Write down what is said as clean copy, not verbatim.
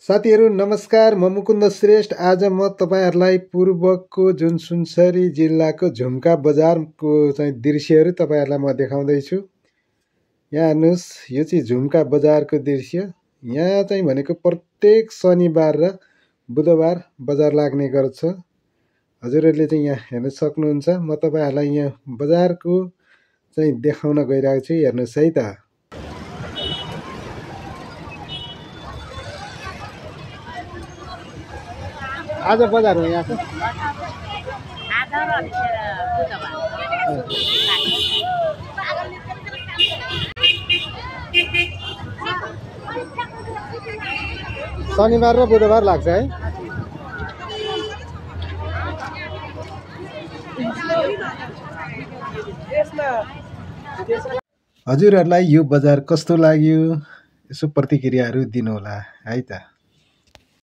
साथीहरू नमस्कार, म मुकुन्द श्रेष्ठ। आज म तपाईहरुलाई पूर्वको जुन सुनसरी जिल्लाको झुम्का बजारको चाहिँ दृश्यहरू तपाईहरुलाई म देखाउँदै छु। यहाँ हेर्नुस्, यो चाहिँ झुम्का बजारको दृश्य। यहाँ चाहिँ भनेको प्रत्येक शनिबार र बुधबार बजार लाग्ने गर्छ। हजुरहरूले चाहिँ यहाँ हेर्न सक्नुहुन्छ। म तपाईहरुलाई यहाँ बजारको चाहिँ देखाउन गइरहेको छु। हेर्नुस् है त। आज बजार हो यहाँको? शनिबार र बुधबार लाग्छ है। हजुरहरूलाई यो बजार कस्तो लाग्यो? यसो प्रतिक्रियाहरू दिनुहोला है त।